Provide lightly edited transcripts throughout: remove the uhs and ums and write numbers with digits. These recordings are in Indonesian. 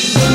Selamat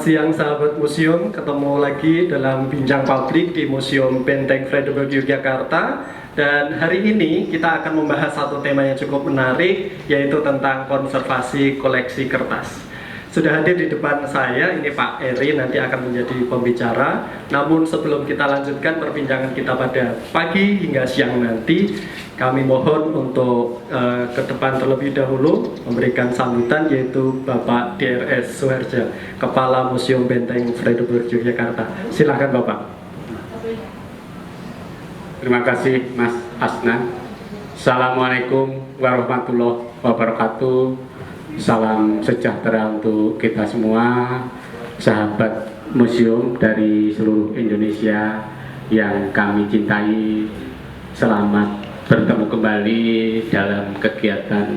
siang sahabat museum, ketemu lagi dalam Bincang Publik di Museum Benteng Vredenburg Yogyakarta. Dan hari ini kita akan membahas satu tema yang cukup menarik, yaitu tentang konservasi koleksi kertas. Sudah hadir di depan saya, ini Pak Eri nanti akan menjadi pembicara. Namun sebelum kita lanjutkan perbincangan kita pada pagi hingga siang nanti, kami mohon untuk ke depan terlebih dahulu memberikan sambutan, yaitu Bapak DRS Suherja, Kepala Museum Benteng Vredenburg Yogyakarta. Silakan Bapak. Terima kasih Mas Asnan. Assalamualaikum warahmatullahi wabarakatuh. Salam sejahtera untuk kita semua, sahabat museum dari seluruh Indonesia yang kami cintai. Selamat bertemu kembali dalam kegiatan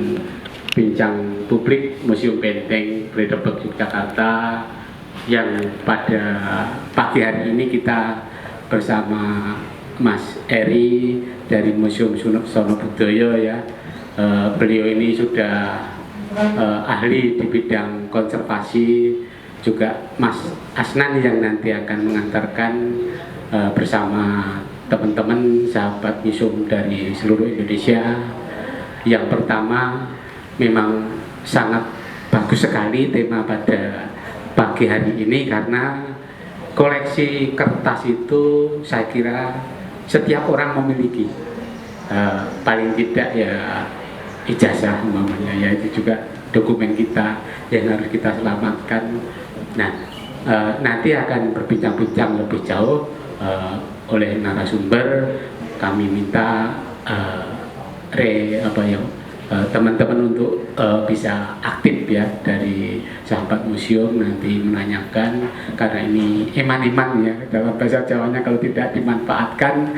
Bincang Publik Museum Benteng Vredenburg Yogyakarta, yang pada pagi hari ini kita bersama Mas Eri dari Museum Sono Budoyo ya. Beliau ini sudah ahli di bidang konservasi, juga Mas Asnan yang nanti akan mengantarkan bersama teman-teman sahabat museum dari seluruh Indonesia. Yang pertama, memang sangat bagus sekali tema pada pagi hari ini, karena koleksi kertas itu saya kira setiap orang memiliki, paling tidak ya ijazah umpamanya, ya itu juga dokumen kita yang harus kita selamatkan. Nah, nanti akan berbincang-bincang lebih jauh oleh narasumber. Kami minta teman-teman untuk bisa aktif ya dari sahabat museum, nanti menanyakan, karena ini iman-iman ya dalam bahasa Jawanya. Kalau tidak dimanfaatkan,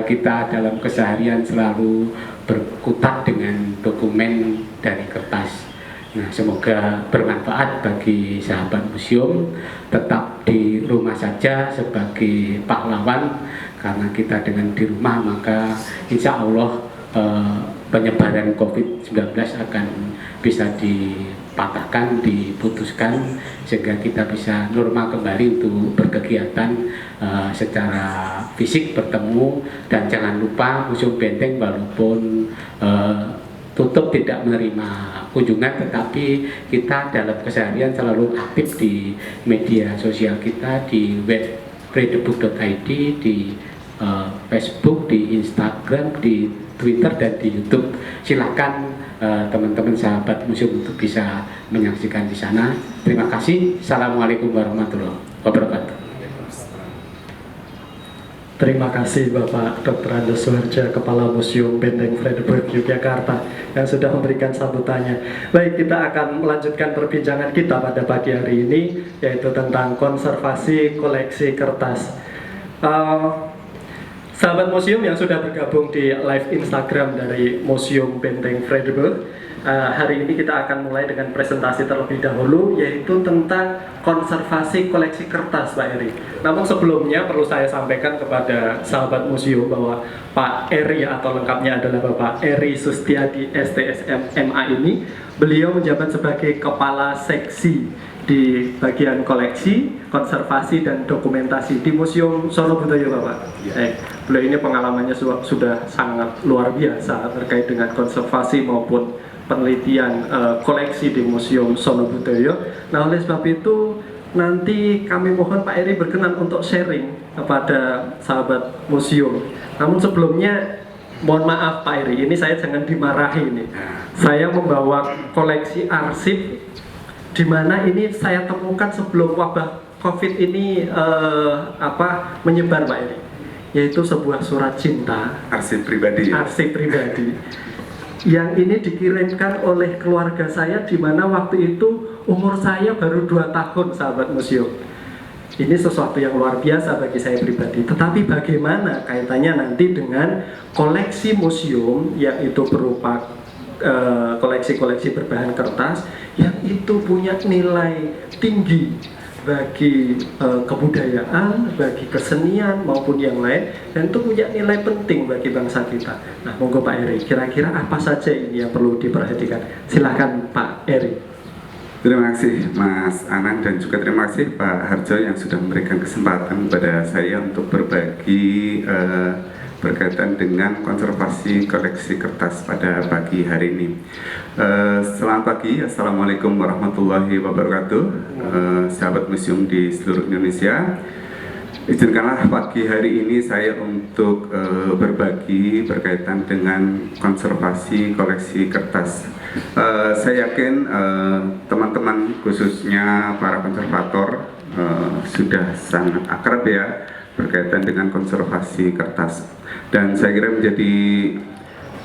kita dalam keseharian selalu berkutat dengan dokumen dari kertas. Nah, semoga bermanfaat bagi sahabat museum. Tetap di rumah saja sebagai pahlawan, karena kita dengan di rumah maka insya Allah penyebaran COVID-19 akan bisa dipatahkan, diputuskan, sehingga kita bisa normal kembali untuk berkegiatan secara fisik, bertemu. Dan jangan lupa Museum Benteng walaupun tutup tidak menerima kunjungan, tetapi kita dalam keseharian selalu aktif di media sosial kita, di web vredenburg.id, di Facebook, di Instagram, di Twitter, dan di YouTube. Silakan teman-teman sahabat museum untuk bisa menyaksikan di sana. Terima kasih. Assalamualaikum warahmatullahi wabarakatuh. Terima kasih Bapak Dr. Andes Suherja, Kepala Museum Benteng Vredenburg Yogyakarta, yang sudah memberikan sambutannya. Baik, kita akan melanjutkan perbincangan kita pada pagi hari ini, yaitu tentang konservasi koleksi kertas. Sahabat museum yang sudah bergabung di live Instagram dari Museum Benteng Vredenburg, hari ini kita akan mulai dengan presentasi terlebih dahulu, yaitu tentang konservasi koleksi kertas, Pak Eri. Namun sebelumnya perlu saya sampaikan kepada sahabat museum bahwa Pak Eri, atau lengkapnya adalah Bapak Eri Sustiadi STSM MA ini, beliau menjabat sebagai Kepala Seksi di bagian koleksi, konservasi, dan dokumentasi di Museum Sono Budoyo, Bapak. Beliau ini pengalamannya sudah sangat luar biasa terkait dengan konservasi maupun penelitian koleksi di Museum Sono Budoyo. Nah, oleh sebab itu nanti kami mohon Pak Eri berkenan untuk sharing kepada sahabat museum. Namun sebelumnya mohon maaf Pak Eri, ini saya jangan dimarahi nih. Saya membawa koleksi arsip, di mana ini saya temukan sebelum wabah COVID ini menyebar, Pak Eri, yaitu sebuah surat cinta, arsip pribadi. Arsip pribadi yang ini dikirimkan oleh keluarga saya, di mana waktu itu umur saya baru 2 tahun, sahabat museum. Ini sesuatu yang luar biasa bagi saya pribadi. Tetapi bagaimana kaitannya nanti dengan koleksi museum, yaitu berupa koleksi-koleksi berbahan kertas yang itu punya nilai tinggi bagi kebudayaan, bagi kesenian maupun yang lain, dan itu punya nilai penting bagi bangsa kita. Nah, monggo Pak Eri, kira-kira apa saja ini yang perlu diperhatikan? Silahkan Pak Eri. Terima kasih Mas Anang dan juga terima kasih Pak Harjo yang sudah memberikan kesempatan kepada saya untuk berbagi berkaitan dengan konservasi koleksi kertas pada pagi hari ini. Selamat pagi, Assalamualaikum warahmatullahi wabarakatuh, sahabat museum di seluruh Indonesia. Izinkanlah pagi hari ini saya untuk berbagi berkaitan dengan konservasi koleksi kertas. Saya yakin teman-teman khususnya para konservator sudah sangat akrab ya berkaitan dengan konservasi kertas, dan saya kira menjadi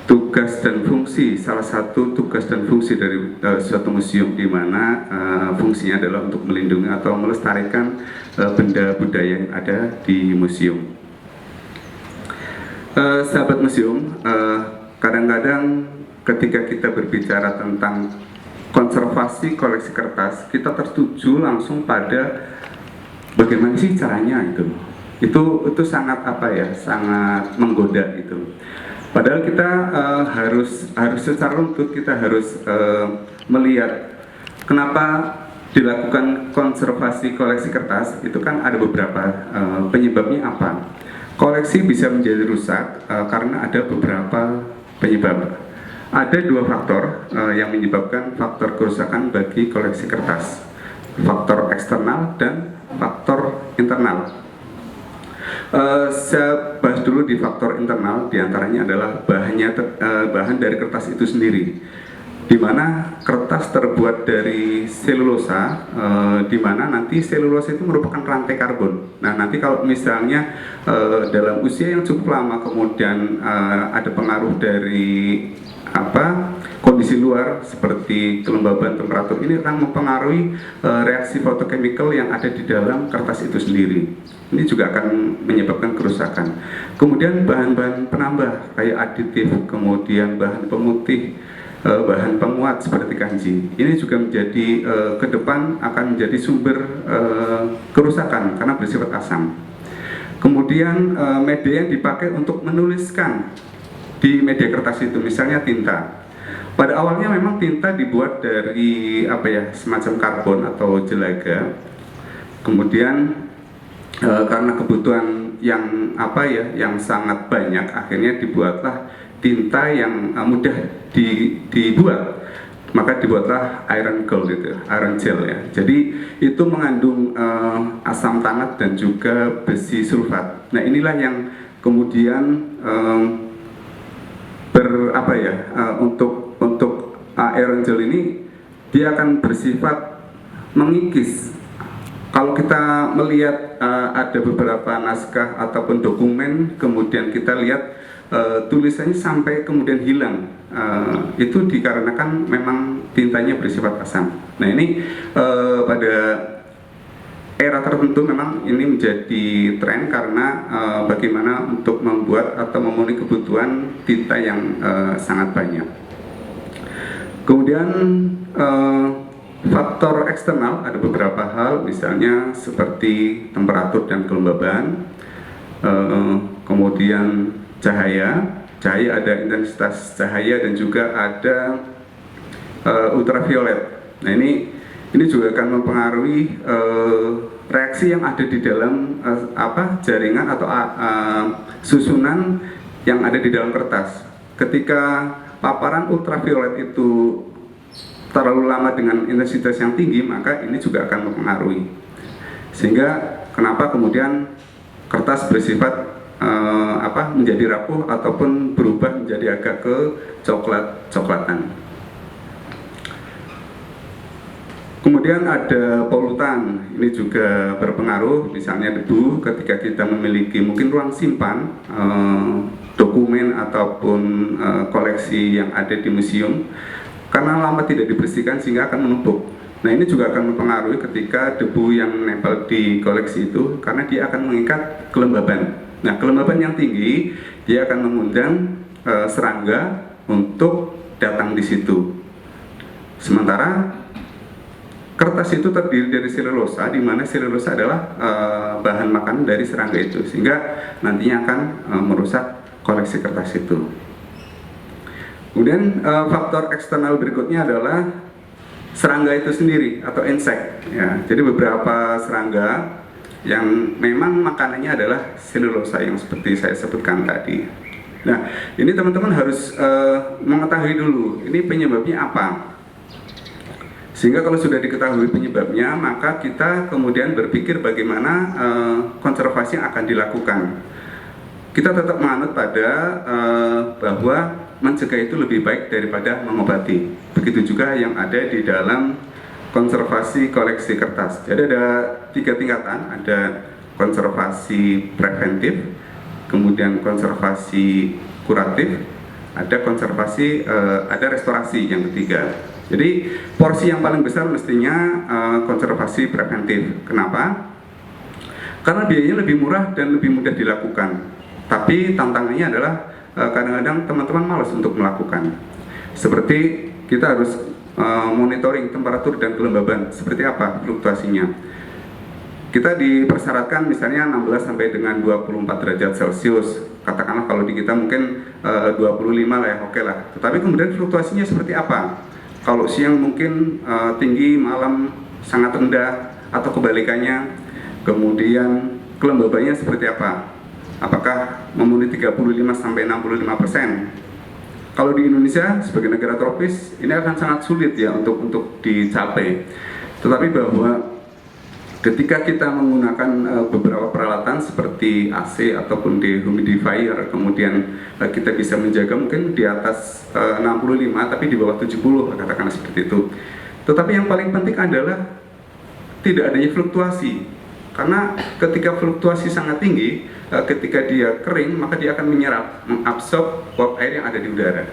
tugas dan fungsi, salah satu tugas dan fungsi dari suatu museum di mana fungsinya adalah untuk melindungi atau melestarikan benda budaya yang ada di museum. Sahabat museum, kadang-kadang ketika kita berbicara tentang konservasi koleksi kertas, kita tertuju langsung pada bagaimana sih caranya itu sangat sangat menggoda gitu. Padahal kita harus secara runtut kita harus melihat kenapa dilakukan konservasi koleksi kertas. Itu kan ada beberapa penyebabnya apa. Koleksi bisa menjadi rusak karena ada beberapa penyebab. Ada dua faktor yang menyebabkan faktor kerusakan bagi koleksi kertas. Faktor eksternal dan faktor internal. Saya bahas dulu di faktor internal, diantaranya adalah bahan dari kertas itu sendiri, di mana kertas terbuat dari selulosa, di mana nanti selulosa itu merupakan rantai karbon. Nah, nanti kalau misalnya dalam usia yang cukup lama kemudian ada pengaruh dari kondisi luar seperti kelembaban temperatur, ini akan mempengaruhi reaksi fotokimikal yang ada di dalam kertas itu sendiri. Ini juga akan menyebabkan kerusakan. Kemudian bahan-bahan penambah kayak aditif, kemudian bahan pemutih, bahan penguat seperti kanji, ini juga menjadi ke depan akan menjadi sumber kerusakan karena bersifat asam. Kemudian media yang dipakai untuk menuliskan di media kertas itu, misalnya tinta. Pada awalnya memang tinta dibuat dari semacam karbon atau jelaga. Kemudian karena kebutuhan yang yang sangat banyak, akhirnya dibuatlah tinta yang mudah dibuat. Maka dibuatlah iron gold iron gel ya. Jadi itu mengandung asam tanat dan juga besi sulfat. Nah, inilah yang kemudian untuk iron gel ini dia akan bersifat mengikis. Kalau kita melihat ada beberapa naskah ataupun dokumen, kemudian kita lihat tulisannya sampai kemudian hilang, itu dikarenakan memang tintanya bersifat asam. Nah, ini pada era tertentu memang ini menjadi tren karena bagaimana untuk membuat atau memenuhi kebutuhan tinta yang sangat banyak. Kemudian faktor eksternal ada beberapa hal, misalnya seperti temperatur dan kelembaban, kemudian cahaya ada intensitas cahaya dan juga ada ultraviolet. Nah, ini juga akan mempengaruhi reaksi yang ada di dalam jaringan atau susunan yang ada di dalam kertas. Ketika paparan ultraviolet itu terlalu lama dengan intensitas yang tinggi, maka ini juga akan mempengaruhi. Sehingga kenapa kemudian kertas bersifat menjadi rapuh ataupun berubah menjadi agak ke coklatan. Kemudian ada polutan, ini juga berpengaruh, misalnya debu. Ketika kita memiliki mungkin ruang simpan dokumen ataupun koleksi yang ada di museum, karena lama tidak dibersihkan sehingga akan menumpuk. Nah, ini juga akan mempengaruhi ketika debu yang nempel di koleksi itu, karena dia akan mengikat kelembaban. Nah, kelembaban yang tinggi dia akan mengundang serangga untuk datang di situ. Sementara kertas itu terdiri dari selulosa, di mana selulosa adalah bahan makanan dari serangga itu, sehingga nantinya akan merusak koleksi kertas itu. Kemudian faktor eksternal berikutnya adalah serangga itu sendiri atau insek. Ya, jadi beberapa serangga yang memang makanannya adalah selulosa yang seperti saya sebutkan tadi. Nah, ini teman-teman harus mengetahui dulu ini penyebabnya apa. Sehingga kalau sudah diketahui penyebabnya, maka kita kemudian berpikir bagaimana konservasi yang akan dilakukan. Kita tetap menganut pada bahwa mencegah itu lebih baik daripada mengobati. Begitu juga yang ada di dalam konservasi koleksi kertas. Jadi ada 3 tingkatan, ada konservasi preventif, kemudian konservasi kuratif, ada restorasi yang ketiga. Jadi porsi yang paling besar mestinya konservasi preventif. Kenapa? Karena biayanya lebih murah dan lebih mudah dilakukan. Tapi tantangannya adalah kadang-kadang teman-teman malas untuk melakukan. Seperti kita harus monitoring temperatur dan kelembaban. Seperti apa fluktuasinya? Kita dipersyaratkan misalnya 16 sampai dengan 24 derajat Celcius. Katakanlah kalau di kita mungkin 25 lah ya, oke lah. Tetapi kemudian fluktuasinya seperti apa? Kalau siang mungkin tinggi, malam sangat rendah, atau kebalikannya. Kemudian kelembabannya seperti apa? Apakah memenuhi 35 sampai 65%? Kalau di Indonesia sebagai negara tropis ini akan sangat sulit ya untuk dicapai. Tetapi bahwa ketika kita menggunakan beberapa peralatan seperti AC ataupun dehumidifier, kemudian kita bisa menjaga mungkin di atas 65 tapi di bawah 70, katakanlah seperti itu. Tetapi yang paling penting adalah tidak adanya fluktuasi. Karena ketika fluktuasi sangat tinggi, ketika dia kering maka dia akan menyerap, mengabsorb uap air yang ada di udara.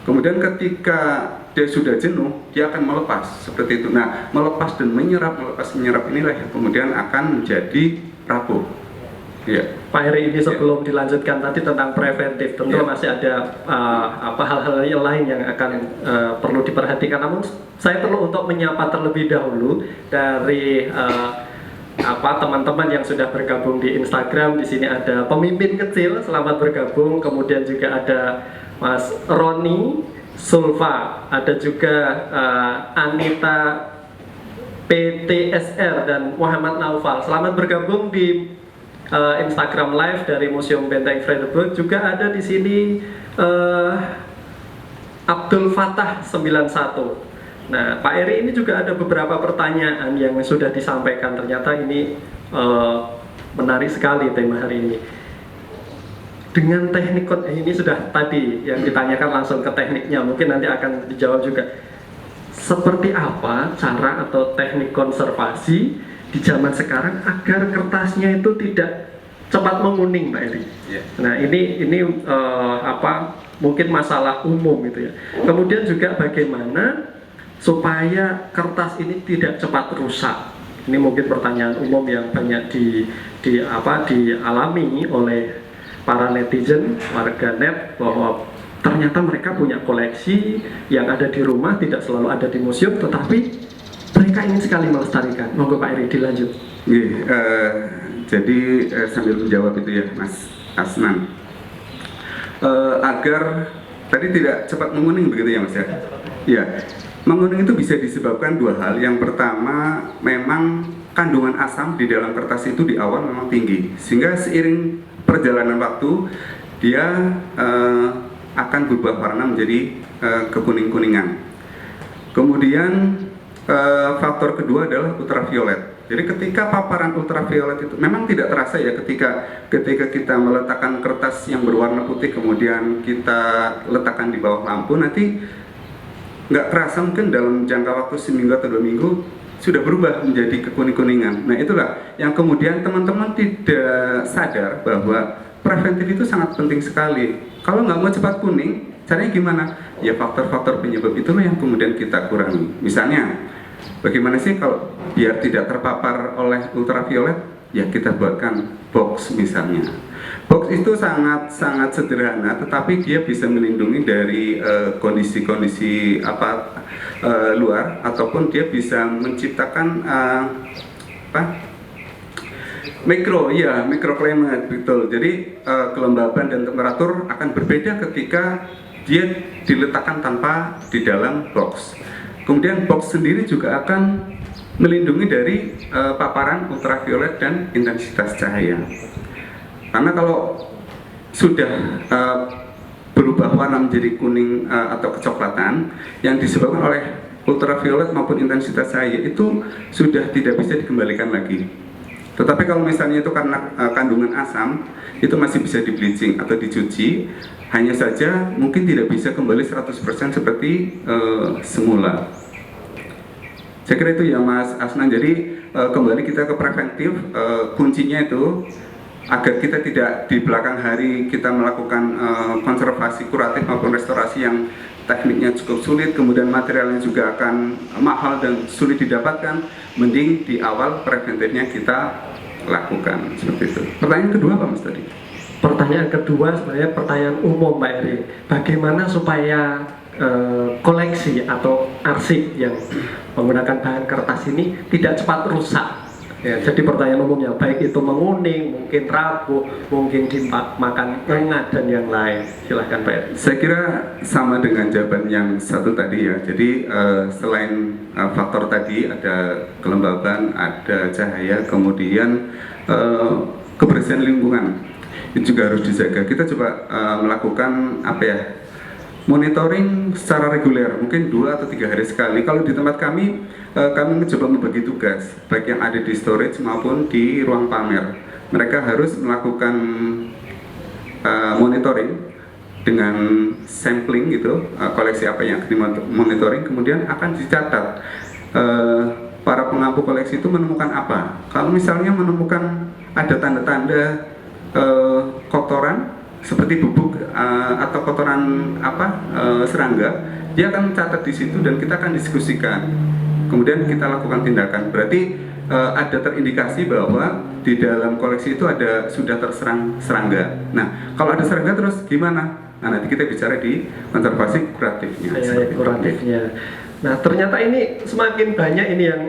Kemudian ketika dia sudah jenuh, dia akan melepas seperti itu. Nah, melepas dan menyerap inilah yang kemudian akan menjadi rapuh. Ya. Pak Heri, ini sebelum dilanjutkan tadi tentang preventif, tentu masih ada hal-hal yang lain yang akan perlu diperhatikan. Namun saya perlu untuk menyapa terlebih dahulu dari teman-teman yang sudah bergabung di Instagram. Di sini ada pemimpin kecil, selamat bergabung. Kemudian juga ada Mas Roni Sulfa, ada juga Anita PTSR dan Muhammad Naufal. Selamat bergabung di Instagram Live dari Museum Benteng Vredenburg. Juga ada di sini Abdul Fatah 91. Nah, Pak Eri, ini juga ada beberapa pertanyaan yang sudah disampaikan. Ternyata ini menarik sekali tema hari ini. Dengan teknik ini sudah tadi yang ditanyakan langsung ke tekniknya, mungkin nanti akan dijawab juga. Seperti apa cara atau teknik konservasi di zaman sekarang agar kertasnya itu tidak cepat menguning, Pak Eri? Nah, ini mungkin masalah umum gitu ya. Kemudian juga bagaimana supaya kertas ini tidak cepat rusak. Ini mungkin pertanyaan umum yang banyak dialami oleh para netizen, warganet, bahwa ternyata mereka punya koleksi yang ada di rumah, tidak selalu ada di museum, tetapi mereka ingin sekali melestarikan. Monggo Pak Eri dilanjut. Jadi sambil menjawab itu ya, Mas Asnan, agar tadi tidak cepat menguning begitu ya, Mas ya? Ya, menguning itu bisa disebabkan 2 hal. Yang pertama, memang kandungan asam di dalam kertas itu di awal memang tinggi, sehingga seiring perjalanan waktu dia akan berubah warna menjadi kekuning-kuningan. Kemudian faktor kedua adalah ultraviolet. Jadi ketika paparan ultraviolet itu memang tidak terasa ya, ketika kita meletakkan kertas yang berwarna putih kemudian kita letakkan di bawah lampu, nanti nggak terasa mungkin dalam jangka waktu seminggu atau 2 minggu sudah berubah menjadi kekuning-kuningan. Nah, itulah yang kemudian teman-teman tidak sadar bahwa preventif itu sangat penting sekali. Kalau nggak mau cepat kuning, caranya gimana? Ya faktor-faktor penyebab itulah yang kemudian kita kurangi. Misalnya, bagaimana sih kalau biar tidak terpapar oleh ultraviolet? Ya kita buatkan box misalnya. Box itu sangat sederhana, tetapi dia bisa melindungi dari kondisi-kondisi luar, ataupun dia bisa menciptakan microclimate, betul. Jadi kelembaban dan temperatur akan berbeda ketika dia diletakkan tanpa di dalam box. Kemudian box sendiri juga akan melindungi dari paparan ultraviolet dan intensitas cahaya. Karena kalau sudah berubah warna menjadi kuning atau kecoklatan yang disebabkan oleh ultraviolet maupun intensitas cahaya, itu sudah tidak bisa dikembalikan lagi. Tetapi kalau misalnya itu karena kandungan asam, itu masih bisa di bleaching atau dicuci, hanya saja mungkin tidak bisa kembali 100% seperti semula. Saya kira itu ya Mas Asnan. Jadi kembali kita ke preventif, kuncinya itu agar kita tidak di belakang hari kita melakukan konservasi kuratif maupun restorasi yang tekniknya cukup sulit, kemudian materialnya juga akan mahal dan sulit didapatkan. Mending di awal preventifnya kita lakukan seperti itu. Pertanyaan kedua apa Mas tadi? Pertanyaan kedua sebenarnya pertanyaan umum Pak Eri. Bagaimana supaya koleksi atau arsip yang menggunakan bahan kertas ini tidak cepat rusak? Ya, jadi pertanyaan umumnya, baik itu menguning, mungkin rapuh, mungkin dimakan ngengat dan yang lain. Silahkan Pak Eri. Saya kira sama dengan jawaban yang satu tadi ya. Jadi selain faktor tadi ada kelembaban, ada cahaya, kemudian kebersihan lingkungan itu juga harus dijaga. Kita coba melakukan monitoring secara reguler, mungkin 2 atau 3 hari sekali. Kalau di tempat kami mencoba membagi tugas, baik yang ada di storage maupun di ruang pamer. Mereka harus melakukan monitoring dengan sampling gitu, koleksi apa yang dimonitoring, kemudian akan dicatat para pengampu koleksi itu menemukan apa. Kalau misalnya menemukan ada tanda-tanda kotoran seperti bubuk atau kotoran serangga, dia akan mencatat di situ dan kita akan diskusikan. Kemudian kita lakukan tindakan. Berarti ada terindikasi bahwa di dalam koleksi itu sudah terserang serangga. Nah, kalau ada serangga terus gimana? Nah, nanti kita bicara di konservasi kuratifnya. Kuratifnya. Nah, ternyata ini semakin banyak ini yang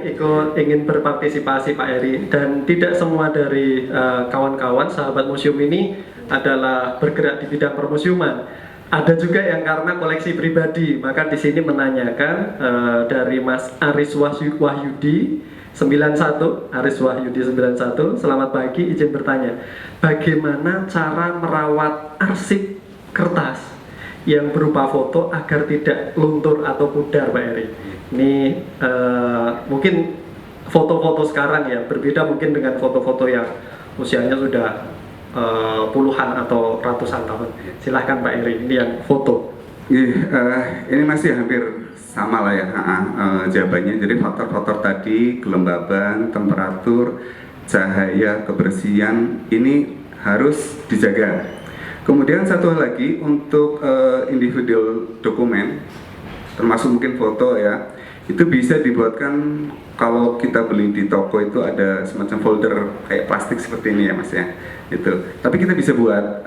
ingin berpartisipasi Pak Eri, dan tidak semua dari kawan-kawan sahabat museum ini adalah bergerak di bidang permusiuman. Ada juga yang karena koleksi pribadi, maka di sini menanyakan dari Mas Aris Wahyudi 91, Aris Wahyudi 91, selamat pagi, izin bertanya, bagaimana cara merawat arsip kertas yang berupa foto agar tidak luntur atau pudar Pak Eri? Ini mungkin foto-foto sekarang ya, berbeda mungkin dengan foto-foto yang usianya sudah puluhan atau ratusan tahun. Silahkan Pak Eri, ini yang foto. Ini masih hampir sama lah ya jawabannya. Jadi faktor-faktor tadi, kelembaban, temperatur, cahaya, kebersihan, ini harus dijaga. Kemudian satu hal lagi untuk individual dokumen, termasuk mungkin foto ya, itu bisa dibuatkan. Kalau kita beli di toko itu ada semacam folder kayak plastik seperti ini ya Mas ya, itu. Tapi kita bisa buat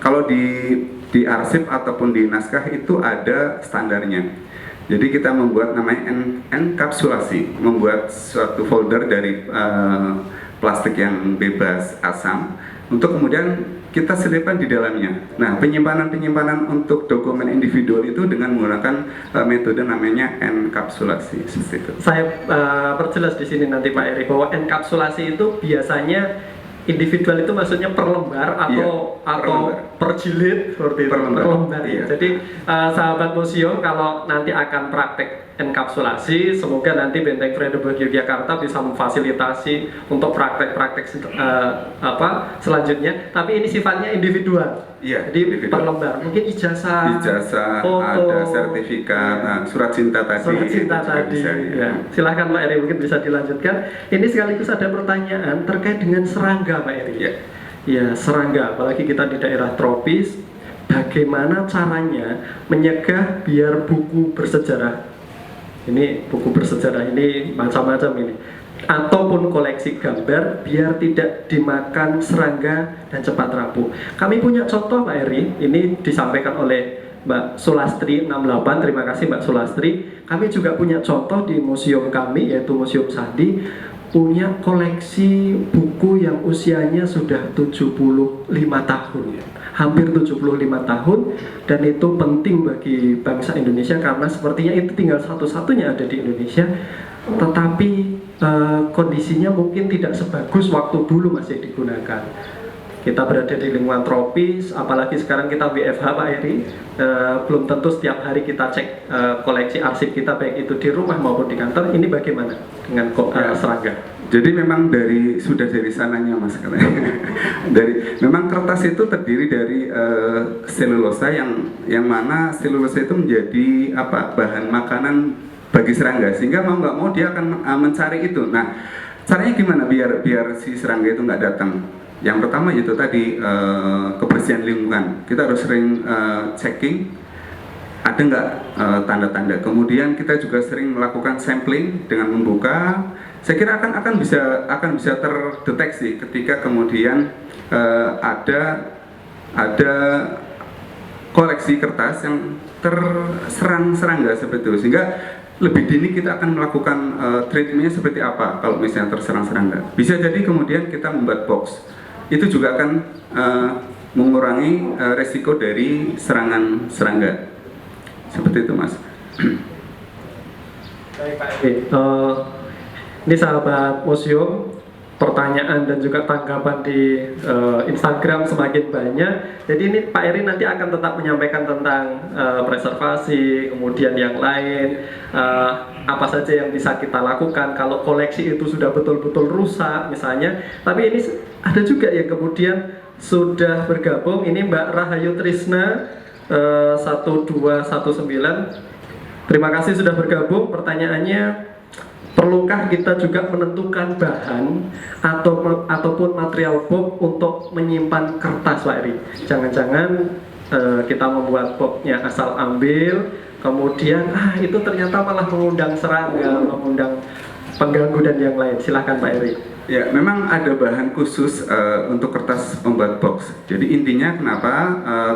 kalau di arsip ataupun di naskah itu ada standarnya. Jadi kita membuat namanya enkapsulasi, membuat suatu folder dari plastik yang bebas asam untuk kemudian kita selipkan di dalamnya. Nah, penyimpanan untuk dokumen individual itu dengan menggunakan metode namanya enkapsulasi seperti itu. Saya perjelas di sini nanti Pak Eri bahwa enkapsulasi itu biasanya individual itu maksudnya per lembar atau per jilid seperti itu. Per lembar. Iya. Jadi sahabat museum kalau nanti akan praktek enkapsulasi, semoga nanti Benteng Vredenburg Yogyakarta bisa memfasilitasi untuk praktek-praktek selanjutnya. Tapi ini sifatnya individual. Iya, jadi individual. Per lembar. Mungkin ijazah, foto, ada sertifikat, surat cinta tadi. Surat cinta tadi. Bisa, ya. Silahkan Pak Eri, mungkin bisa dilanjutkan. Ini sekaligus ada pertanyaan terkait dengan serangga Pak Eri. Ya. Ya, serangga. Apalagi kita di daerah tropis. Bagaimana caranya menyegah biar buku bersejarah? Ini buku bersejarah ini macam-macam ini. ataupun koleksi gambar biar tidak dimakan serangga dan cepat rapuh. Kami punya contoh Pak Eri, ini disampaikan oleh Mbak Sulastri 68, terima kasih Mbak Sulastri. Kami juga punya contoh di museum kami, yaitu Museum Sandi, punya koleksi buku yang usianya sudah 75 tahun, hampir 75 tahun, dan itu penting bagi bangsa Indonesia karena sepertinya itu tinggal satu-satunya ada di Indonesia, tetapi kondisinya mungkin tidak sebagus waktu dulu masih digunakan. Kita berada di lingkungan tropis, apalagi sekarang kita WFH Pak Eri, belum tentu setiap hari kita cek koleksi arsip kita, baik itu di rumah maupun di kantor. Ini bagaimana dengan serangga? Jadi memang sudah dari sananya Mas katanya. Memang kertas itu terdiri dari selulosa yang mana selulosa itu menjadi bahan makanan bagi serangga, sehingga mau nggak mau dia akan mencari itu. Nah, caranya gimana biar si serangga itu nggak datang? Yang pertama itu tadi kebersihan lingkungan. Kita harus sering checking ada nggak tanda-tanda. Kemudian kita juga sering melakukan sampling dengan membuka. Saya kira akan bisa terdeteksi ketika kemudian ada koleksi kertas yang terserang serangga seperti itu, sehingga lebih dini kita akan melakukan treatmentnya seperti apa kalau misalnya terserang serangga. Bisa jadi kemudian kita membuat box, itu juga akan mengurangi resiko dari serangan serangga. Seperti itu Mas. Baik Pak Edi, ini sahabat museum, pertanyaan dan juga tanggapan di Instagram semakin banyak. Jadi ini Pak Eri nanti akan tetap menyampaikan tentang preservasi, kemudian yang lain, apa saja yang bisa kita lakukan kalau koleksi itu sudah betul-betul rusak misalnya. Tapi ini ada juga yang kemudian sudah bergabung, ini Mbak Rahayu Trisna 1219. Terima kasih sudah bergabung. Pertanyaannya, perlukah kita juga menentukan bahan ataupun material box untuk menyimpan kertas Pak Eri? Jangan-jangan kita membuat boxnya asal ambil, kemudian itu ternyata malah mengundang serangga, mengundang pengganggu dan yang lain. Silahkan Pak Eri. Ya, memang ada bahan khusus untuk kertas pembuat box. Jadi intinya kenapa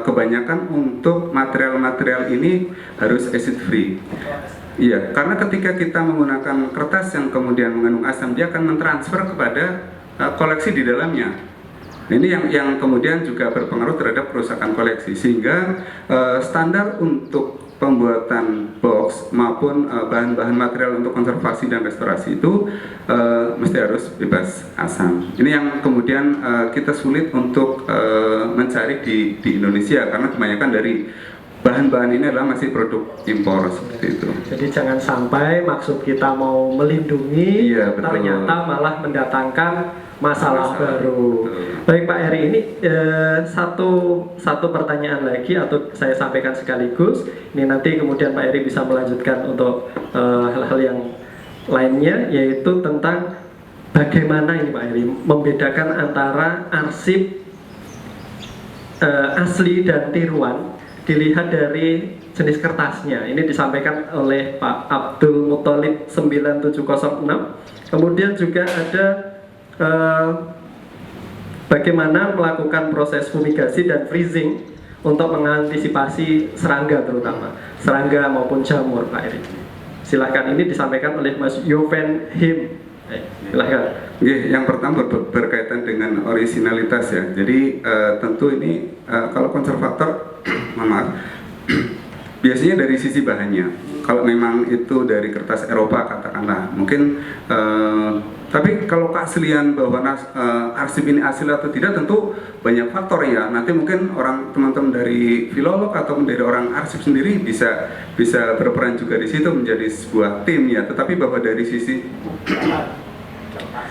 kebanyakan untuk material-material ini harus acid free. Iya, karena ketika kita menggunakan kertas yang kemudian mengandung asam, dia akan mentransfer kepada koleksi di dalamnya. Ini yang kemudian juga berpengaruh terhadap kerusakan koleksi, sehingga standar untuk pembuatan box maupun bahan-bahan material untuk konservasi dan restorasi itu mesti harus bebas asam. Ini yang kemudian kita sulit untuk mencari di Indonesia, karena kebanyakan dari bahan-bahan ini adalah masih produk impor seperti itu. Jadi jangan sampai maksud kita mau melindungi, ternyata malah mendatangkan masalah baru. Betul. Baik Pak Eri, ini satu pertanyaan lagi atau saya sampaikan sekaligus. Ini nanti kemudian Pak Eri bisa melanjutkan untuk hal-hal yang lainnya, yaitu tentang bagaimana ini Pak Eri membedakan antara arsip asli dan tiruan dilihat dari jenis kertasnya. Ini disampaikan oleh Pak Abdul Muthalib 9706. Kemudian juga ada bagaimana melakukan proses fumigasi dan freezing untuk mengantisipasi serangga, terutama serangga maupun jamur Pak Eri. Silakan, ini disampaikan oleh Mas Yoven Him. Silakan. Yang pertama berkaitan dengan originalitas ya. Jadi tentu ini kalau konservator maaf, biasanya dari sisi bahannya. Kalau memang itu dari kertas Eropa katakanlah, mungkin tapi kalau keaslian bahwa arsip ini asli atau tidak tentu banyak faktor ya. Nanti mungkin teman-teman dari filolog atau dari orang arsip sendiri bisa berperan juga di situ menjadi sebuah tim ya. Tetapi bahwa dari sisi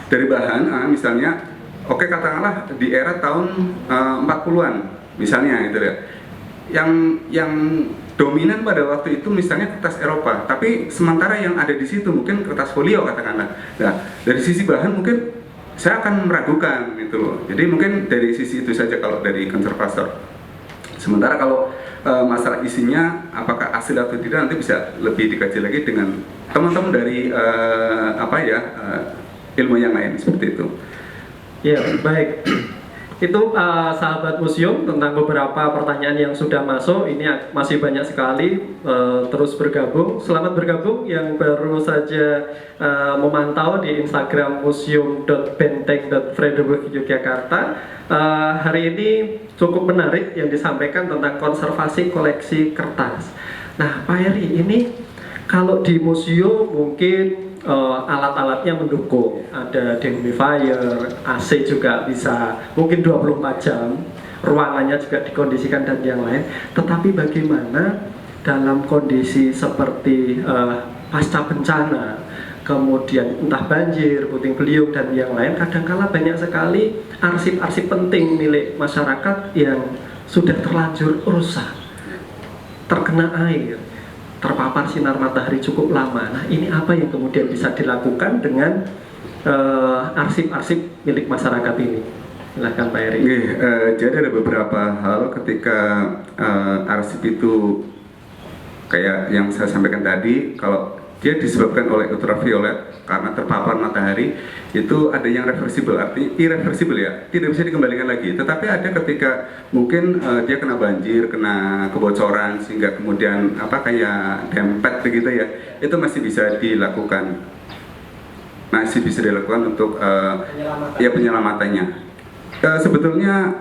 dari bahan misalnya, oke katakanlah di era tahun 40-an misalnya gitu ya. Yang dominan pada waktu itu misalnya kertas Eropa, tapi sementara yang ada di situ mungkin kertas folio katakanlah. Nah, dari sisi bahan mungkin saya akan meragukan gitu loh. Jadi mungkin dari sisi itu saja kalau dari konservator. Sementara kalau masalah isinya apakah asli atau tidak nanti bisa lebih dikaji lagi dengan teman-teman dari ilmu yang lain seperti itu. Ya, baik. Itu sahabat museum tentang beberapa pertanyaan yang sudah masuk. Ini masih banyak sekali, terus bergabung. Selamat bergabung yang baru saja memantau di Instagram museum.benteng.Frederick Yogyakarta. Hari ini cukup menarik yang disampaikan tentang konservasi koleksi kertas. Nah, Pak Heri, ini kalau di museum mungkin alat-alatnya mendukung, ada dehumidifier, AC juga bisa, mungkin 24 jam, ruangannya juga dikondisikan dan yang lain. Tetapi bagaimana dalam kondisi seperti pasca bencana, kemudian entah banjir, puting beliung dan yang lain, kadangkala banyak sekali arsip-arsip penting milik masyarakat yang sudah terlanjur rusak, terkena air, terpapar sinar matahari cukup lama. Nah, ini apa yang kemudian bisa dilakukan dengan arsip-arsip milik masyarakat ini? Silahkan Pak Heri. Jadi ada beberapa hal ketika arsip itu kayak yang saya sampaikan tadi, kalau dia disebabkan oleh ultraviolet karena terpapar matahari, itu ada yang reversible, artinya irreversible ya, tidak bisa dikembalikan lagi. Tetapi ada ketika mungkin dia kena banjir, kena kebocoran sehingga kemudian kayak dempet begitu ya, itu masih bisa dilakukan, untuk penyelamatannya. Sebetulnya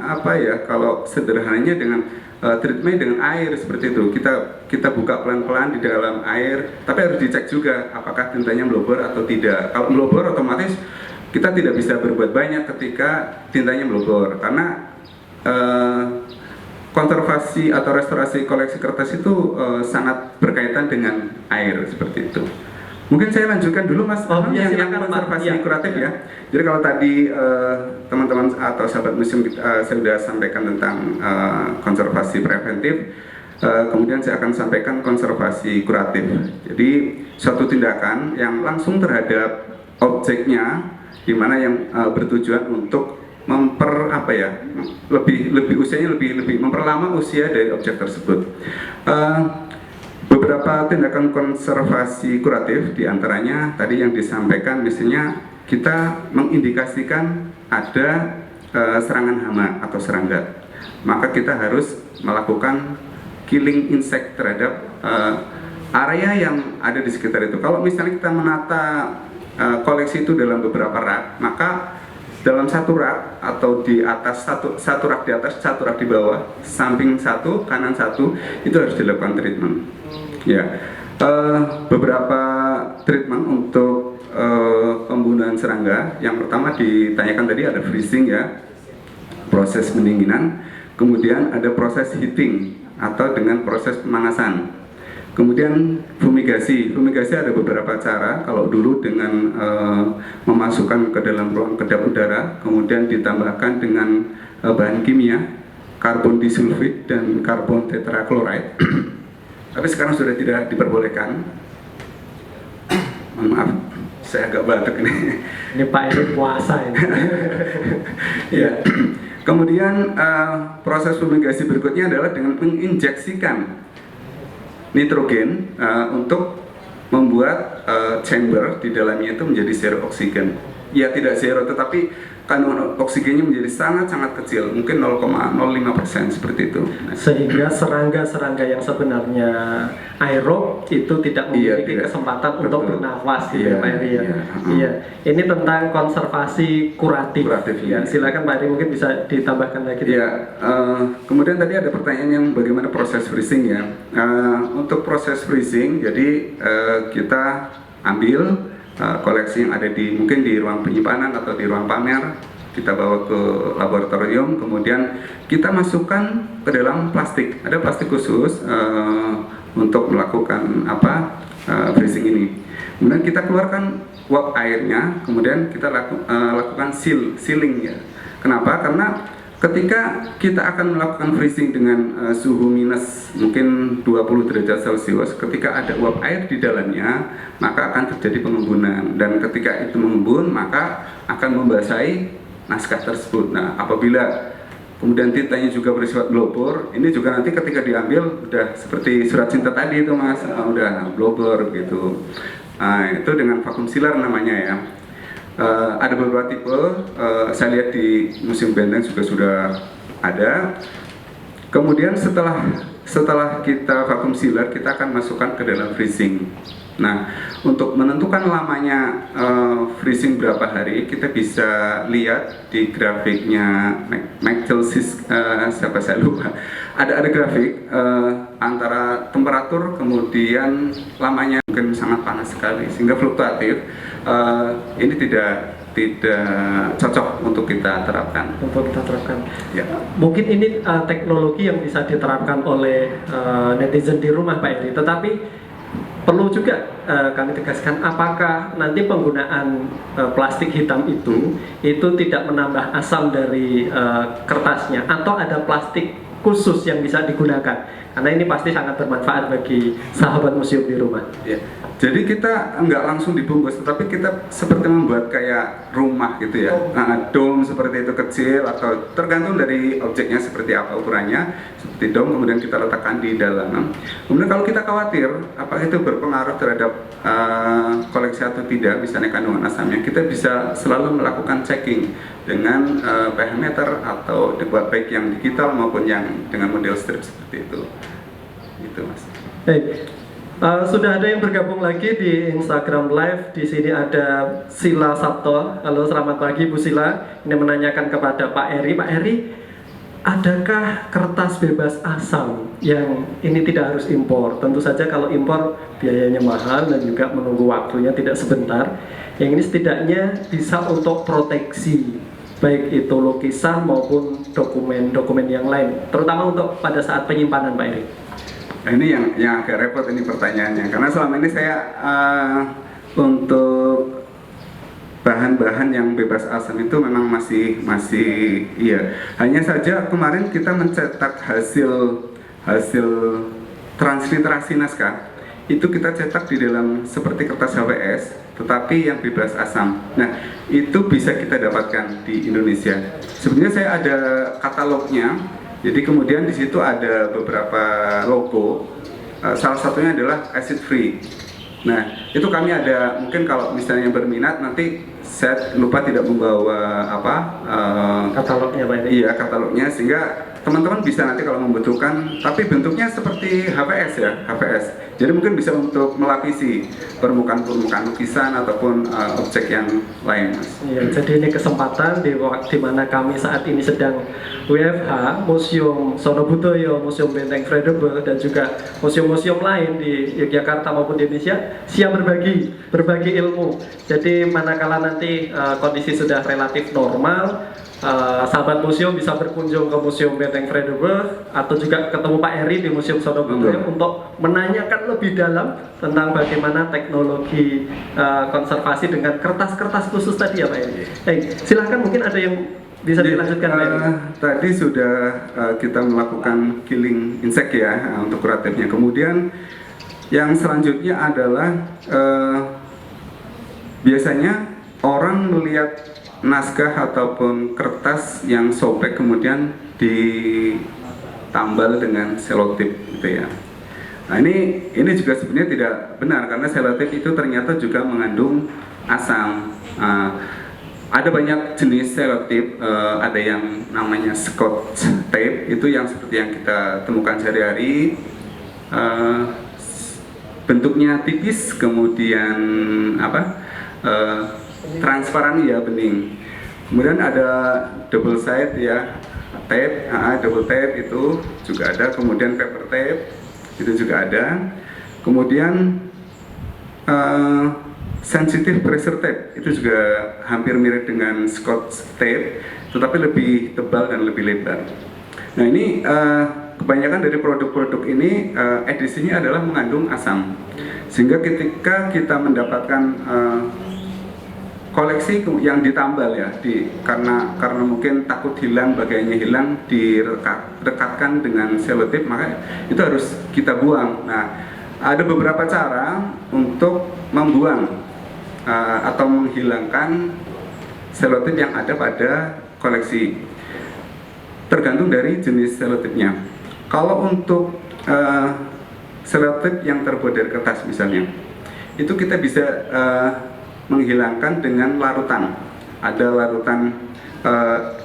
kalau sederhananya dengan treatment dengan air seperti itu, kita buka pelan-pelan di dalam air, tapi harus dicek juga apakah tintanya melobor atau tidak. Kalau melobor, otomatis kita tidak bisa berbuat banyak ketika tintanya melobor, karena konservasi atau restorasi koleksi kertas itu sangat berkaitan dengan air seperti itu. Mungkin saya lanjutkan dulu Mas, yang konservasi kuratif ya. Jadi kalau tadi teman-teman atau sahabat museum saya sudah sampaikan tentang konservasi preventif, kemudian saya akan sampaikan konservasi kuratif. Jadi suatu tindakan yang langsung terhadap objeknya, di mana yang bertujuan untuk memperlama usia dari objek tersebut. Beberapa tindakan konservasi kuratif diantaranya tadi yang disampaikan, misalnya kita mengindikasikan ada serangan hama atau serangga, maka kita harus melakukan killing insect terhadap area yang ada di sekitar itu. Kalau misalnya kita menata koleksi itu dalam beberapa rak, maka dalam satu rak atau di atas satu rak di atas, satu rak di bawah, samping satu, kanan satu, itu harus dilakukan treatment. Ya, beberapa treatment untuk pembunuhan serangga. Yang pertama ditanyakan tadi ada freezing ya, proses pendinginan, kemudian ada proses heating atau dengan proses pemanasan. Kemudian fumigasi ada beberapa cara. Kalau dulu dengan memasukkan ke dalam ruang kedap udara, kemudian ditambahkan dengan bahan kimia, karbon disulfid dan karbon tetrakloride. Tapi sekarang sudah tidak diperbolehkan. Mohon maaf, saya agak batuk ini. Ini Pak Heri puasa ini. Ya. Kemudian proses fumigasi berikutnya adalah dengan menginjeksikan nitrogen untuk membuat chamber di dalamnya itu menjadi zero oksigen. Ya, tidak zero, tetapi kandungan oksigennya menjadi sangat-sangat kecil, mungkin 0,05% seperti itu. Sehingga serangga-serangga yang sebenarnya aerob itu tidak memiliki kesempatan untuk bernafas, gitu Pak Heri ya. Iya. Ini tentang konservasi kuratif ya. Silakan Pak Heri, mungkin bisa ditambahkan lagi. Ya, kemudian tadi ada pertanyaan yang bagaimana proses freezing ya. Untuk proses freezing, jadi kita ambil koleksi yang ada mungkin di ruang penyimpanan atau di ruang pamer, kita bawa ke laboratorium, kemudian kita masukkan ke dalam plastik. Ada plastik khusus untuk melakukan freezing ini. Kemudian kita keluarkan uap airnya, kemudian kita lakukan sealing ya. Kenapa? Karena ketika kita akan melakukan freezing dengan suhu minus mungkin 20 derajat Celcius, ketika ada uap air di dalamnya, maka akan terjadi pengembunan, dan ketika itu mengembun, maka akan membasahi naskah tersebut. Nah, apabila kemudian tintanya juga bersifat blobor, ini juga nanti ketika diambil udah seperti surat cinta tadi itu Mas, udah blobor gitu. Itu dengan vakum sealer namanya ya. ada beberapa tipe, saya lihat di Museum Benteng juga sudah ada. Kemudian setelah kita vakum sealer, kita akan masukkan ke dalam freezing. Nah, untuk menentukan lamanya freezing berapa hari, kita bisa lihat di grafiknya siapa saya lupa. Ada grafik antara temperatur kemudian lamanya mungkin sangat panas sekali sehingga fluktuatif. Ini tidak cocok untuk kita terapkan. Ya. Mungkin ini teknologi yang bisa diterapkan oleh netizen di rumah Pak Eri. Tetapi perlu juga kami tegaskan, apakah nanti penggunaan plastik hitam itu tidak menambah asam dari kertasnya, atau ada plastik khusus yang bisa digunakan? Karena ini pasti sangat bermanfaat bagi sahabat museum di rumah. Ya. Jadi kita nggak langsung dibungkus, tetapi kita seperti membuat kayak rumah gitu ya. Nah, dom seperti itu kecil, atau tergantung dari objeknya seperti apa ukurannya. Seperti dom, kemudian kita letakkan di dalam. Kemudian kalau kita khawatir apakah itu berpengaruh terhadap koleksi atau tidak, misalnya kandungan asamnya, kita bisa selalu melakukan checking dengan pH meter atau baik yang digital maupun yang dengan model strip seperti itu. Itu Mas. Baik. Sudah ada yang bergabung lagi di Instagram Live. Di sini ada Sila Sabto. Halo, selamat pagi Bu Sila. Ini menanyakan kepada Pak Eri. Pak Eri, adakah kertas bebas asam yang ini tidak harus impor? Tentu saja kalau impor biayanya mahal dan juga menunggu waktunya tidak sebentar. Yang ini setidaknya bisa untuk proteksi, baik itu lukisan maupun dokumen-dokumen yang lain, terutama untuk pada saat penyimpanan Pak Eri. Nah, ini yang agak repot ini pertanyaannya, karena selama ini saya untuk bahan-bahan yang bebas asam itu memang masih iya. Hanya saja kemarin kita mencetak hasil transliterasi naskah itu kita cetak di dalam seperti kertas HVS, tetapi yang bebas asam. Nah, itu bisa kita dapatkan di Indonesia. Sebenarnya saya ada katalognya. Jadi kemudian di situ ada beberapa logo, salah satunya adalah acid free. Nah, itu kami ada, mungkin kalau misalnya yang berminat nanti saya lupa tidak membawa katalognya Pak. Iya, katalognya, sehingga teman-teman bisa nanti kalau membutuhkan, tapi bentuknya seperti HVS ya, HVS. Jadi mungkin bisa untuk melapisi permukaan lukisan ataupun objek yang lain, Mas. Iya, jadi ini kesempatan di mana kami saat ini sedang WFH, Museum Sonobudoyo, Museum Benteng Frederick, dan juga museum-museum lain di Yogyakarta maupun di Indonesia siap berbagi ilmu. Jadi manakala nanti kondisi sudah relatif normal, sahabat museum bisa berkunjung ke Museum Benteng Frederick atau juga ketemu Pak Eri di Museum Sonobudoyo untuk menanyakan lebih dalam tentang bagaimana teknologi konservasi dengan kertas-kertas khusus tadi ya Pak Eri. Silahkan, mungkin ada yang bisa dilanjutkan Pak Eri. Tadi sudah kita melakukan killing insect ya untuk kuratifnya. Kemudian yang selanjutnya adalah biasanya orang melihat naskah ataupun kertas yang sobek kemudian ditambal dengan selotip gitu ya. Nah, ini juga sebenarnya tidak benar, karena selotip itu ternyata juga mengandung asam. Ada banyak jenis selotip, ada yang namanya Scotch tape, itu yang seperti yang kita temukan sehari-hari, bentuknya tipis, kemudian transparan ya, bening. Kemudian ada double side ya, tape, double tape itu juga ada. Kemudian paper tape itu juga ada. Kemudian sensitive pressure tape itu juga hampir mirip dengan Scotch tape, tetapi lebih tebal dan lebih lebar. Nah, ini kebanyakan dari produk-produk ini edisinya adalah mengandung asam, sehingga ketika kita mendapatkan koleksi yang ditambal ya, karena mungkin takut hilang, bagainya hilang, direkatkan dengan selotip, maka itu harus kita buang. Nah, ada beberapa cara untuk membuang atau menghilangkan selotip yang ada pada koleksi, tergantung dari jenis selotipnya. Kalau untuk selotip yang terbuat dari kertas misalnya, itu kita bisa menghilangkan dengan larutan ada larutan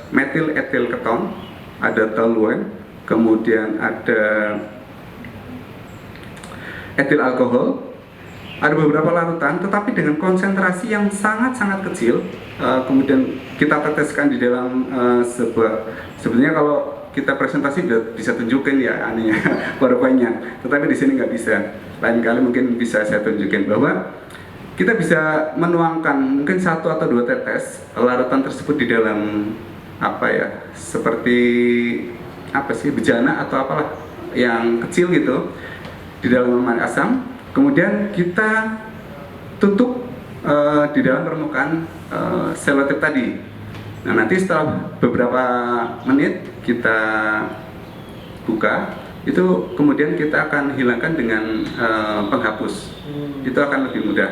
metil etil keton, ada toluen, kemudian ada etil alkohol. Ada beberapa larutan, tetapi dengan konsentrasi yang sangat-sangat kecil. Kemudian kita teteskan di dalam sebenarnya kalau kita presentasi udah bisa tunjukin ya anehnya PowerPoint-nya, tetapi di sini nggak bisa. Lain kali mungkin bisa saya tunjukin bahwa kita bisa menuangkan mungkin 1 atau 2 tetes larutan tersebut di dalam seperti bejana atau apalah yang kecil gitu di dalam minuman asam. Kemudian kita tutup di dalam permukaan selotip tadi. Nah, nanti setelah beberapa menit kita buka, itu kemudian kita akan hilangkan dengan penghapus. Itu akan lebih mudah.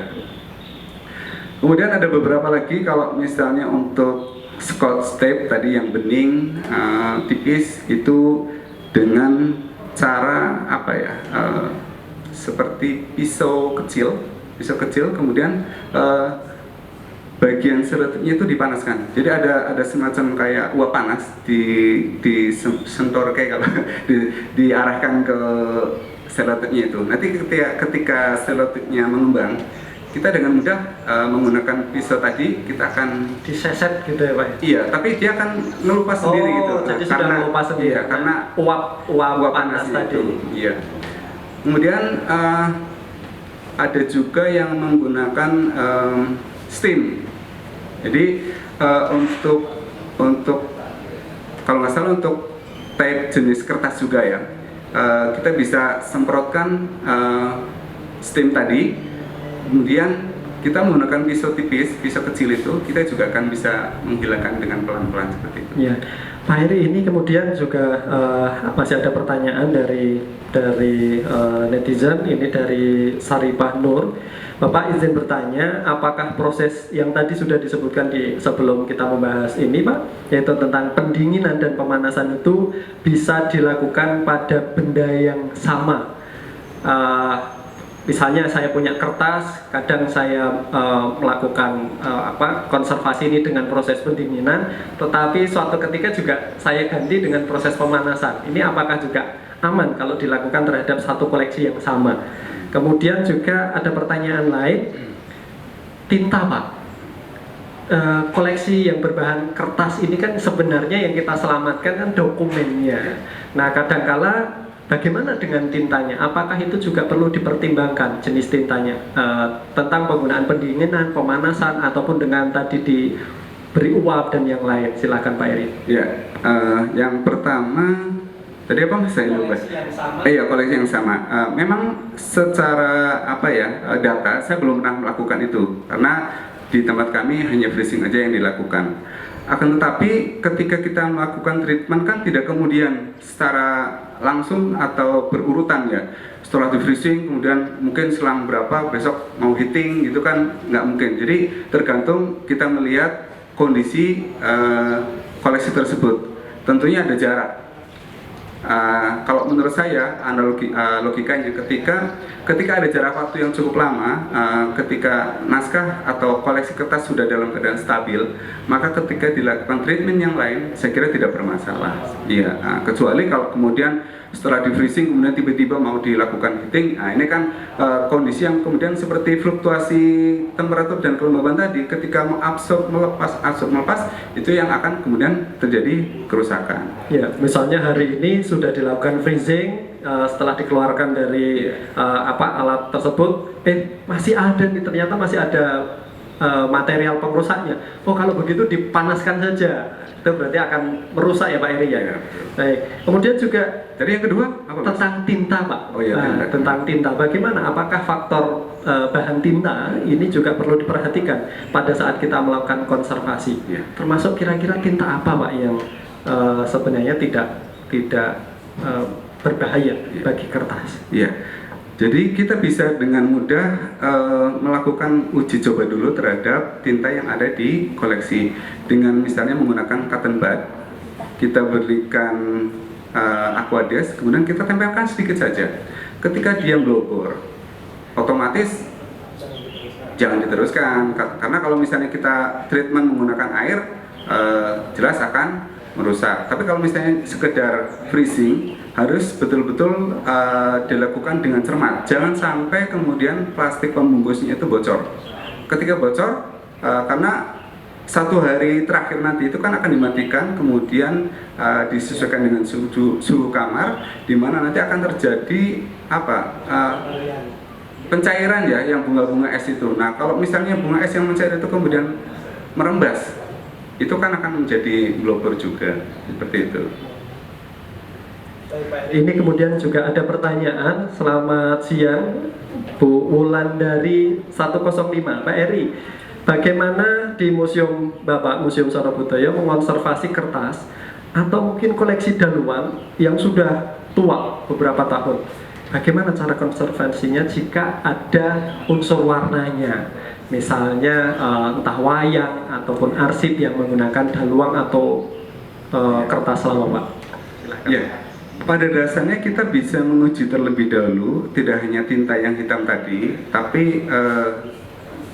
Kemudian ada beberapa lagi, kalau misalnya untuk Scotch tape tadi yang bening, tipis, itu dengan cara seperti pisau kecil, kemudian bagian selotipnya itu dipanaskan. Jadi ada semacam kayak uap panas di sentor kayak kalau diarahkan ke selotipnya itu. Nanti ketika selotipnya mengembang, kita dengan mudah menggunakan pisau tadi, kita akan diseset gitu ya Pak? Iya, tapi dia akan ngelupas sendiri gitu. Jadi sudah ngelupas sendiri. Iya, karena uap panas tadi. Itu, iya. Kemudian ada juga yang menggunakan steam. Jadi untuk kalau nggak salah untuk tape jenis kertas juga ya, kita bisa semprotkan steam tadi, kemudian kita menggunakan pisau tipis, pisau kecil itu, kita juga akan bisa menghilangkan dengan pelan-pelan seperti itu. Ya, Pak Heri, ini kemudian juga masih ada pertanyaan dari netizen, ini dari Saripah Nur. Bapak izin bertanya, apakah proses yang tadi sudah disebutkan sebelum kita membahas ini Pak, yaitu tentang pendinginan dan pemanasan itu bisa dilakukan pada benda yang sama? Misalnya saya punya kertas, kadang saya melakukan konservasi ini dengan proses pendinginan, tetapi suatu ketika juga saya ganti dengan proses pemanasan. Ini apakah juga aman kalau dilakukan terhadap satu koleksi yang sama? Kemudian juga ada pertanyaan lain, tinta Pak. Koleksi yang berbahan kertas ini kan sebenarnya yang kita selamatkan kan dokumennya. Nah, kadangkala bagaimana dengan tintanya? Apakah itu juga perlu dipertimbangkan jenis tintanya, tentang penggunaan pendinginan, pemanasan, ataupun dengan tadi diberi uap dan yang lain? Silakan Pak Eri. Ya, yang pertama tadi apa Mas? Saya lupa. Iya, koleksi yang sama. Memang secara data saya belum pernah melakukan itu karena di tempat kami hanya freezing aja yang dilakukan. Akan tetapi ketika kita melakukan treatment kan tidak kemudian secara langsung atau berurutan ya. Setelah di freezing kemudian mungkin selang berapa besok mau heating gitu kan nggak mungkin. Jadi tergantung kita melihat kondisi koleksi tersebut. Tentunya ada jarak. Kalau menurut saya logikanya ketika ada jarak waktu yang cukup lama, ketika naskah atau koleksi kertas sudah dalam keadaan stabil, maka ketika dilakukan treatment yang lain saya kira tidak bermasalah. Iya, kecuali kalau kemudian setelah di freezing kemudian tiba-tiba mau dilakukan heating, nah ini kan kondisi yang kemudian seperti fluktuasi temperatur dan kelembaban tadi, ketika absorb melepas itu yang akan kemudian terjadi kerusakan. Ya, misalnya hari ini sudah dilakukan freezing, setelah dikeluarkan dari alat tersebut, masih ada nih, ternyata masih ada material pengrusaknya. Oh, kalau begitu dipanaskan saja, itu berarti akan merusak ya Pak Eri ya. Baik. Kemudian juga dari yang kedua apa, tentang tinta Pak. Oh iya, tentang tinta. Bagaimana? Apakah faktor bahan tinta ini juga perlu diperhatikan pada saat kita melakukan konservasi? Ya. Termasuk kira-kira tinta apa Pak yang sebenarnya tidak berbahaya bagi kertas? Iya. Jadi kita bisa dengan mudah melakukan uji coba dulu terhadap tinta yang ada di koleksi dengan misalnya menggunakan cotton bud. Kita berikan aquades, kemudian kita tempelkan sedikit saja. Ketika dia melobor, otomatis jangan diteruskan karena kalau misalnya kita treatment menggunakan air jelas akan merusak. Tapi kalau misalnya sekedar freezing harus betul-betul dilakukan dengan cermat. Jangan sampai kemudian plastik pembungkusnya itu bocor. Ketika bocor karena 1 hari terakhir nanti itu kan akan dimatikan, kemudian disesuaikan dengan suhu kamar, di mana nanti akan terjadi pencairan ya, yang bunga-bunga es itu. Nah, kalau misalnya bunga es yang mencair itu kemudian merembas, itu kan akan menjadi blobber juga, seperti itu. Ini kemudian juga ada pertanyaan. Selamat siang, Bu Wulandari 105, Pak Eri. Bagaimana di Museum Bapak, Museum Sora Budaya mengonservasi kertas atau mungkin koleksi daluan yang sudah tua beberapa tahun? Bagaimana cara konservasinya jika ada unsur warnanya? Misalnya entah wayang ataupun arsip yang menggunakan daluang atau kertas lama, Pak. Silahkan. Ya, pada dasarnya kita bisa menguji terlebih dahulu, tidak hanya tinta yang hitam tadi, tapi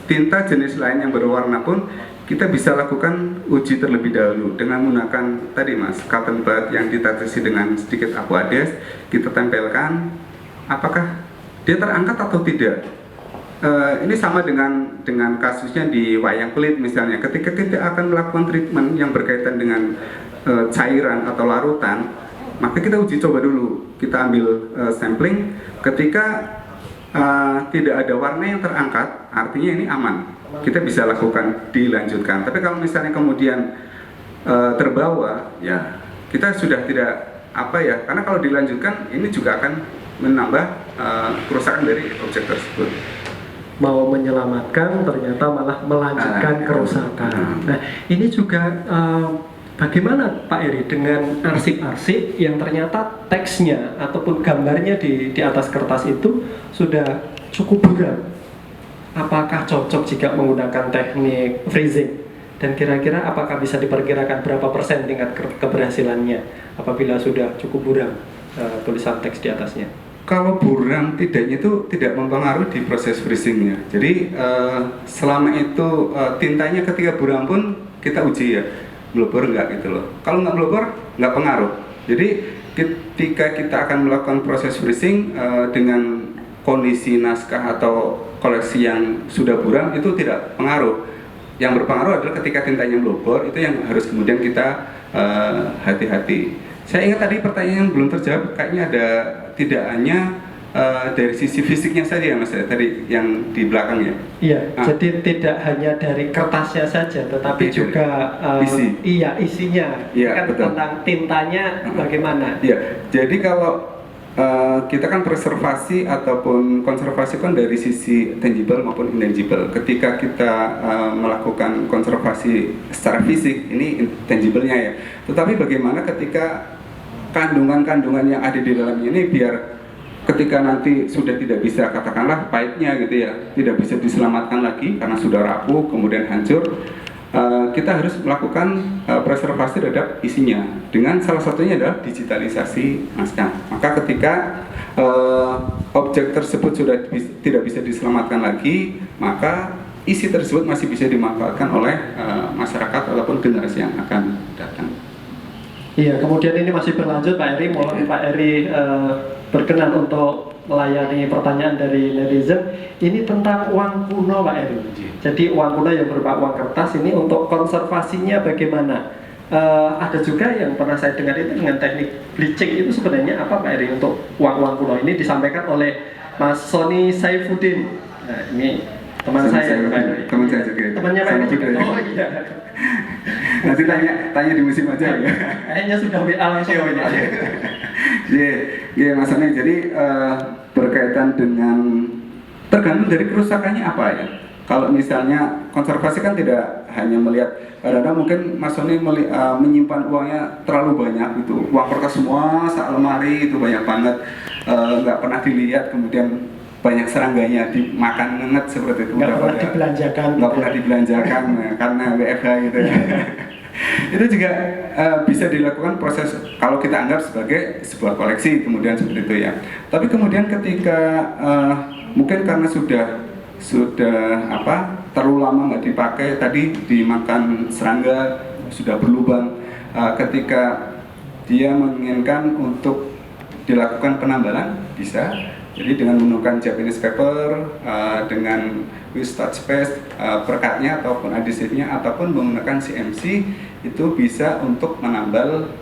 tinta jenis lain yang berwarna pun kita bisa lakukan uji terlebih dahulu dengan menggunakan tadi Mas, cotton bud yang ditatisi dengan sedikit aquades, kita tempelkan apakah dia terangkat atau tidak. Ini sama dengan kasusnya di wayang kulit misalnya. Ketika kita akan melakukan treatment yang berkaitan dengan cairan atau larutan, maka kita uji coba dulu. Kita ambil sampling. Ketika tidak ada warna yang terangkat, artinya ini aman. Kita bisa lakukan dilanjutkan. Tapi kalau misalnya kemudian terbawa, ya kita sudah tidak karena kalau dilanjutkan ini juga akan menambah kerusakan dari objek tersebut. Mau menyelamatkan ternyata malah melanjutkan kerusakan. Nah, ini juga bagaimana Pak Eri dengan arsip-arsip yang ternyata teksnya ataupun gambarnya di atas kertas itu sudah cukup buram? Apakah cocok jika menggunakan teknik freezing? Dan kira-kira apakah bisa diperkirakan berapa persen tingkat keberhasilannya apabila sudah cukup buram tulisan teks di atasnya? Kalau buram tidaknya itu tidak mempengaruhi di proses freezingnya. Jadi selama itu tintanya ketika buram pun kita uji ya, blobber enggak gitu loh. Kalau nggak blobber nggak pengaruh. Jadi ketika kita akan melakukan proses freezing dengan kondisi naskah atau koleksi yang sudah buram itu tidak pengaruh. Yang berpengaruh adalah ketika tintanya blobber, itu yang harus kemudian kita hati-hati. Saya ingat tadi pertanyaan yang belum terjawab, kayaknya ada tidak hanya dari sisi fisiknya saja ya Mas, tadi yang di belakang ya. Iya, jadi tidak hanya dari kertasnya saja, tetapi juga isi. Isinya. Iya, kan betul. Tentang tintanya bagaimana? Iya, jadi kalau kita kan preservasi ataupun konservasi kan dari sisi tangible maupun intangible. Ketika kita melakukan konservasi secara fisik, ini tangible-nya ya. Tetapi bagaimana ketika kandungan-kandungan yang ada di dalamnya ini biar ketika nanti sudah tidak bisa, katakanlah pahitnya gitu ya, tidak bisa diselamatkan lagi karena sudah rapuh kemudian hancur, kita harus melakukan preservasi terhadap isinya dengan salah satunya adalah digitalisasi naskah. Maka ketika objek tersebut sudah tidak bisa diselamatkan lagi, maka isi tersebut masih bisa dimanfaatkan oleh masyarakat ataupun generasi yang akan datang. Iya, kemudian ini masih berlanjut Pak Eri. Mohon Pak Eri berkenan untuk melayani pertanyaan dari netizen. Ini tentang uang kuno Pak Eri. Jadi uang kuno yang berupa uang kertas ini untuk konservasinya bagaimana? Ada juga yang pernah saya dengar itu dengan teknik bleaching itu sebenarnya apa Pak Eri untuk uang-uang kuno ini disampaikan oleh Mas Sony Saifuddin. Nah ini teman saya Pak Eri. Teman saya juga. Temannya Pak Eri juga. Ya. Oh iya. Nanti tanya di musim aja ya. Kayaknya sudah WA langsung. Iya, Mas Sony. Jadi berkaitan dengan tergantung dari kerusakannya apa ya. Kalau misalnya konservasi kan tidak hanya melihat, kadang-kadang mungkin Mas Sony menyimpan uangnya terlalu banyak gitu, uang kertas semua lemari itu banyak banget, nggak pernah dilihat, kemudian banyak serangganya dimakan ngenget seperti itu, nggak pernah dibelanjakan karena WFH gitu ya. Itu juga bisa dilakukan proses kalau kita anggap sebagai sebuah koleksi kemudian seperti itu ya. Tapi kemudian ketika mungkin karena sudah sudah terlalu lama nggak dipakai, tadi dimakan serangga, sudah berlubang. Ketika dia menginginkan untuk dilakukan penambalan, bisa. Jadi dengan menggunakan Japanese paper, dengan with touch paste, perkatnya ataupun adhesifnya, ataupun menggunakan CMC, itu bisa untuk menambal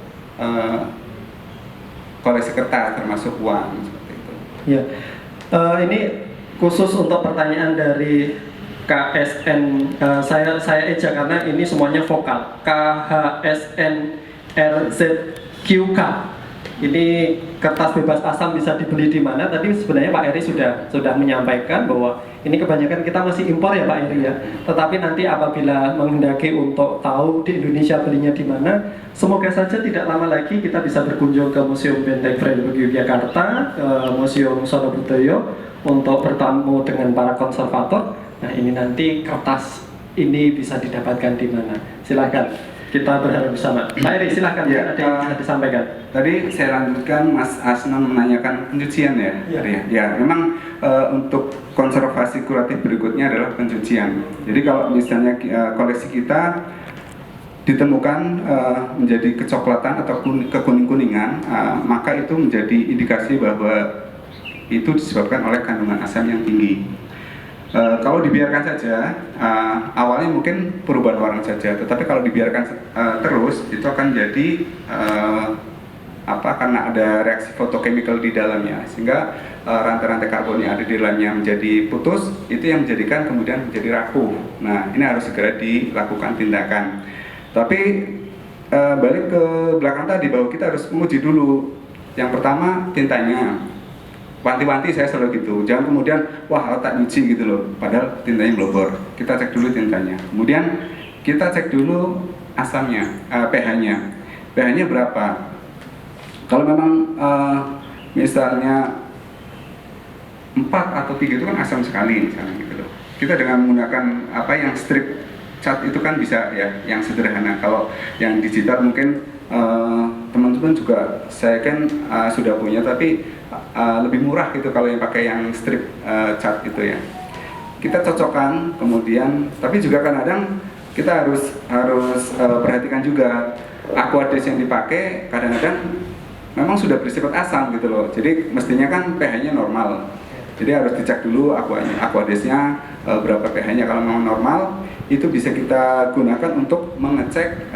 koleksi kertas termasuk uang seperti itu. Ya, ini khusus untuk pertanyaan dari KSN, saya eja karena ini semuanya vokal. KHSNRZQK. Ini kertas bebas asam bisa dibeli di mana? Tadi sebenarnya Pak Eri sudah menyampaikan bahwa ini kebanyakan kita masih impor ya Pak Eri ya. Tetapi nanti apabila menghendaki untuk tahu di Indonesia belinya di mana, semoga saja tidak lama lagi kita bisa berkunjung ke Museum Benteng Frederick Yogyakarta, ke Museum Sonobudoyo untuk bertemu dengan para konservator. Nah ini nanti kertas ini bisa didapatkan di mana? Silakan. Kita berharap bersama. Pak Eri, silahkan Ya, ada yang bisa disampaikan. Tadi saya lanjutkan, Mas Asnan menanyakan pencucian ya. Ya. Ya, memang untuk konservasi kuratif berikutnya adalah pencucian. Jadi kalau misalnya koleksi kita ditemukan menjadi kecoklatan atau kekuning-kuningan, maka itu menjadi indikasi bahwa itu disebabkan oleh kandungan asam yang tinggi. Kalau dibiarkan saja, awalnya mungkin perubahan warna saja, tetapi kalau dibiarkan terus, itu akan jadi karena ada reaksi fotochemical di dalamnya, sehingga rantai-rantai karbon yang ada di dalamnya menjadi putus, itu yang menjadikan kemudian menjadi rapuh. Nah, ini harus segera dilakukan tindakan. Tapi balik ke belakang tadi, bahwa kita harus menguji dulu. Yang pertama, tintanya. Wanti-wanti saya selalu gitu, jangan kemudian wah tak nyuci gitu loh, padahal tintanya melebur. Kita cek dulu tintanya, kemudian kita cek dulu asamnya, pH-nya. pH-nya berapa? Kalau memang misalnya 4 atau 3 itu kan asam sekali misalnya gitu loh. Kita dengan menggunakan yang strip cat itu kan bisa ya, yang sederhana. Kalau yang digital mungkin teman-teman juga saya kan sudah punya, tapi lebih murah gitu kalau yang pakai yang strip cat itu ya. Kita cocokkan, kemudian tapi juga kadang-kadang kita harus perhatikan juga aquades yang dipakai kadang-kadang memang sudah bersifat asam gitu loh. Jadi mestinya kan pH-nya normal. Jadi harus dicek dulu aquadesnya berapa pH-nya. Kalau memang normal, itu bisa kita gunakan untuk mengecek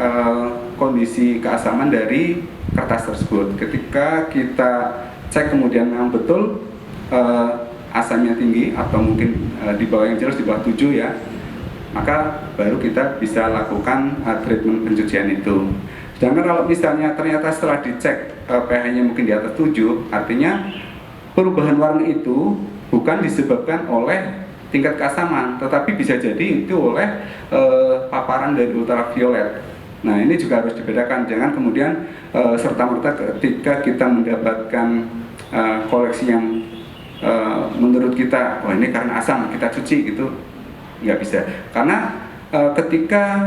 kondisi keasaman dari kertas tersebut. Ketika kita cek kemudian memang betul asamnya tinggi atau mungkin di bawah, yang jelas di bawah 7 ya, maka baru kita bisa lakukan treatment pencucian itu. Sedangkan kalau misalnya ternyata setelah dicek pH-nya mungkin di atas 7, artinya perubahan warna itu bukan disebabkan oleh tingkat keasaman, tetapi bisa jadi itu oleh paparan dari ultraviolet. Nah ini juga harus dibedakan, jangan kemudian serta-merta ketika kita mendapatkan koleksi yang menurut kita, wah ini karena asam, kita cuci gitu, nggak bisa. Karena ketika